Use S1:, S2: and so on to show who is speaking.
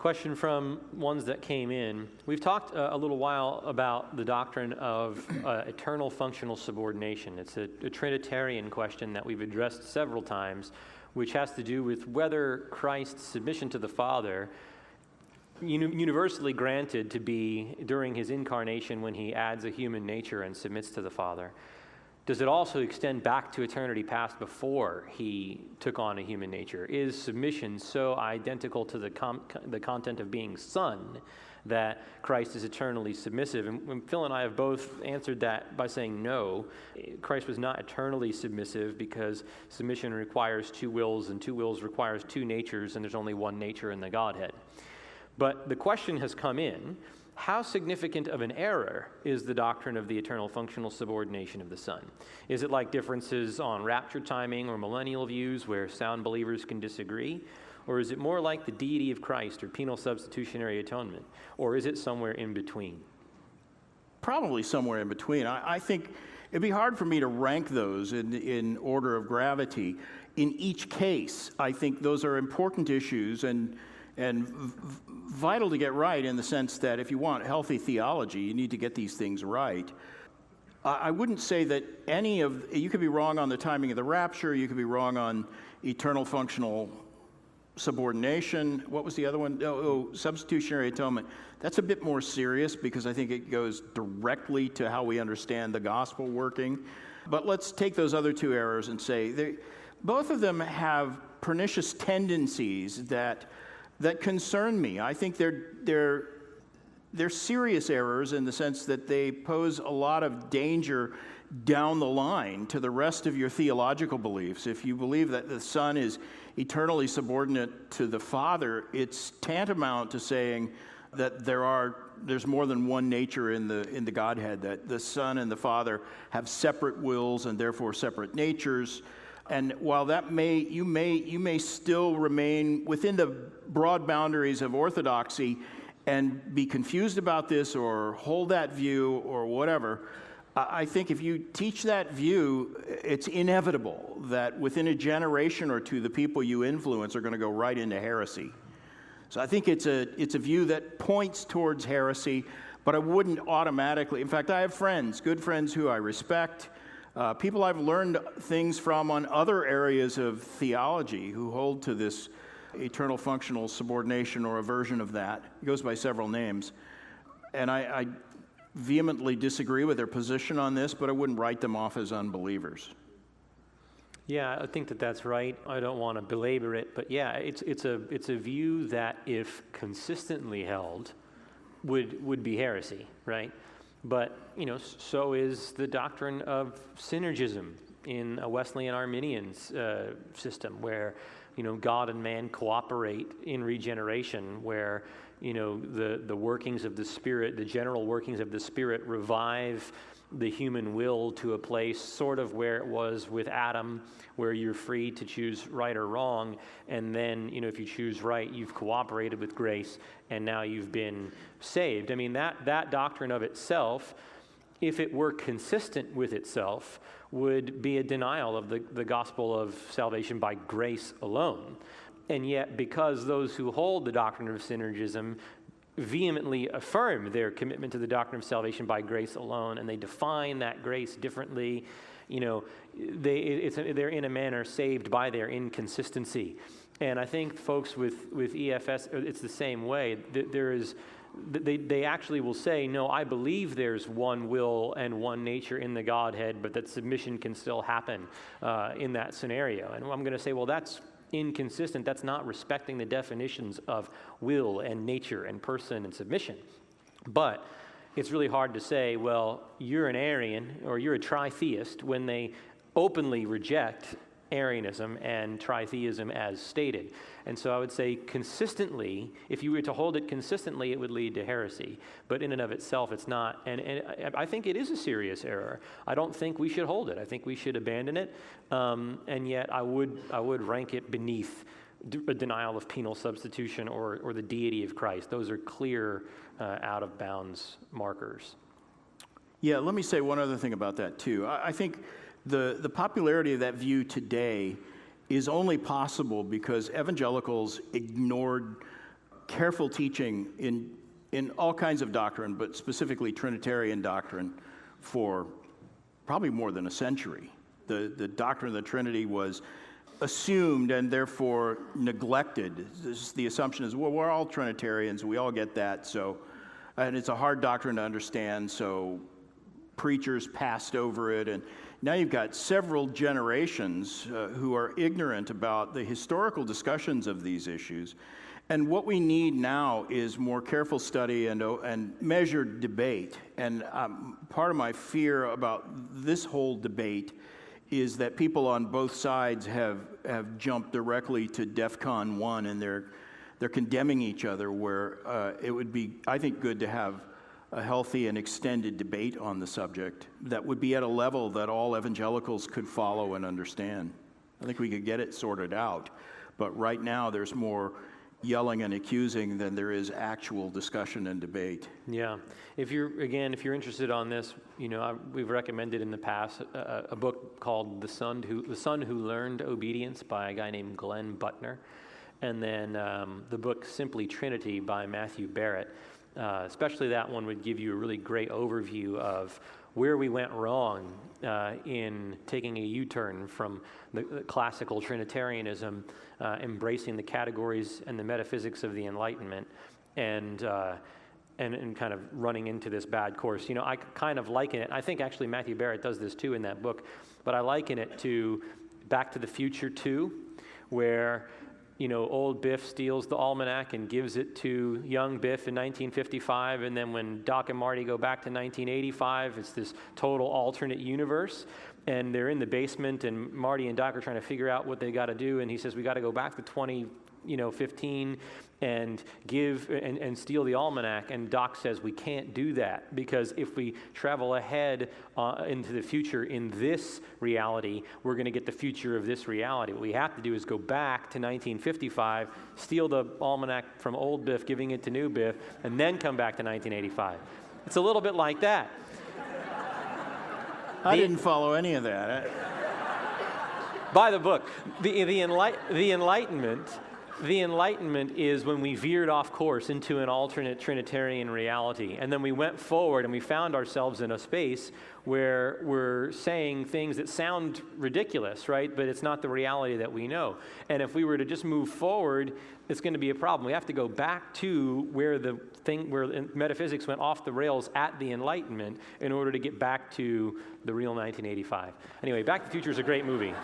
S1: Question from ones that came in. We've talked a little while about the doctrine of eternal functional subordination. It's a trinitarian question that we've addressed several times, which has to do with whether Christ's submission to the Father, universally granted to be during his incarnation when he adds a human nature and submits to the Father, does it also extend back to eternity past before he took on a human nature? Is submission so identical to the content of being Son that Christ is eternally submissive? And Phil and I have both answered that by saying no. Christ was not eternally submissive because submission requires two wills, and two wills requires two natures, and there's only one nature in the Godhead. But the question has come in, how significant of an error is the doctrine of the eternal functional subordination of the Son? Is it like differences on rapture timing or millennial views where sound believers can disagree? Or is it more like the deity of Christ or penal substitutionary atonement? Or is it somewhere in between?
S2: Probably somewhere in between. I think it'd be hard for me to rank those in order of gravity. In each case, I think those are important issues and vital to get right, in the sense that if you want healthy theology, you need to get these things right. I wouldn't say that you could be wrong on the timing of the rapture, you could be wrong on eternal functional subordination. What was the other one? Substitutionary atonement. That's a bit more serious because I think it goes directly to how we understand the gospel working. But let's take those other two errors and say both of them have pernicious tendencies that concern me. I think they're serious errors in the sense that they pose a lot of danger down the line to the rest of your theological beliefs. If you believe that the Son is eternally subordinate to the Father, it's tantamount to saying that there's more than one nature in the Godhead, that the Son and the Father have separate wills and therefore separate natures. And while you may still remain within the broad boundaries of orthodoxy and be confused about this or hold that view or whatever, I think if you teach that view, it's inevitable that within a generation or two, the people you influence are going to go right into heresy. So I think it's a view that points towards heresy, but I wouldn't automatically. In fact, I have good friends who I respect, people I've learned things from on other areas of theology who hold to this eternal functional subordination or a version of that. It goes by several names. And I vehemently disagree with their position on this, but I wouldn't write them off as unbelievers.
S1: Yeah, I think that's right. I don't want to belabor it, but yeah, it's a view that if consistently held would be heresy, right? But, so is the doctrine of synergism in a Wesleyan Arminian's system where, God and man cooperate in regeneration, where, the workings of the Spirit, the general workings of the Spirit revive the human will to a place sort of where it was with Adam, where you're free to choose right or wrong, and then, if you choose right, you've cooperated with grace, and now you've been saved. I mean, that doctrine of itself, if it were consistent with itself, would be a denial of the gospel of salvation by grace alone. And yet, because those who hold the doctrine of synergism vehemently affirm their commitment to the doctrine of salvation by grace alone, and they define that grace differently, they're in a manner saved by their inconsistency. And I think folks with EFS, it's the same way. They actually will say, no, I believe there's one will and one nature in the Godhead, but that submission can still happen in that scenario. And I'm going to say, well, that's inconsistent. That's not respecting the definitions of will and nature and person and submission. But it's really hard to say, well, you're an Arian or you're a tritheist when they openly reject Arianism and tritheism as stated. And so I would say consistently, if you were to hold it consistently, it would lead to heresy. But in and of itself, it's not. And I think it is a serious error. I don't think we should hold it. I think we should abandon it. And yet I would rank it beneath a denial of penal substitution or the deity of Christ. Those are clear out of bounds markers.
S2: Yeah, let me say one other thing about that too. I think the popularity of that view today is only possible because evangelicals ignored careful teaching in all kinds of doctrine, but specifically Trinitarian doctrine, for probably more than a century. The doctrine of the Trinity was assumed and therefore neglected. The assumption is, well, we're all Trinitarians, we all get that, and it's a hard doctrine to understand, so preachers passed over it, and now you've got several generations who are ignorant about the historical discussions of these issues. And what we need now is more careful study and measured debate. And part of my fear about this whole debate is that people on both sides have jumped directly to DEFCON 1, and they're condemning each other, where it would be, I think, good to have a healthy and extended debate on the subject that would be at a level that all evangelicals could follow and understand. I think we could get it sorted out, but right now there's more yelling and accusing than there is actual discussion and debate.
S1: Yeah. If you're interested on this, we've recommended in the past a book called The Son Who Learned Obedience by a guy named Glenn Butner, and then the book Simply Trinity by Matthew Barrett. Especially that one would give you a really great overview of where we went wrong in taking a U-turn from the classical Trinitarianism, embracing the categories and the metaphysics of the Enlightenment, and kind of running into this bad course. I kind of liken it. I think actually Matthew Barrett does this too in that book, but I liken it to Back to the Future 2, where old Biff steals the almanac and gives it to young Biff in 1955, and then when Doc and Marty go back to 1985, it's this total alternate universe, and they're in the basement, and Marty and Doc are trying to figure out what they got to do, and he says, we got to go back to 2015 and give and steal the almanac, and Doc says we can't do that, because if we travel ahead into the future in this reality, we're going to get the future of this reality. What we have to do is go back to 1955, steal the almanac from old Biff, giving it to new Biff, and then come back to 1985. It's a little bit like that.
S2: I didn't follow any of that.
S1: By the book, the Enlightenment. The Enlightenment is when we veered off course into an alternate Trinitarian reality, and then we went forward and we found ourselves in a space where we're saying things that sound ridiculous, right? But it's not the reality that we know. And if we were to just move forward, it's going to be a problem. We have to go back to where metaphysics went off the rails at the Enlightenment in order to get back to the real 1985. Anyway, Back to the Future is a great movie.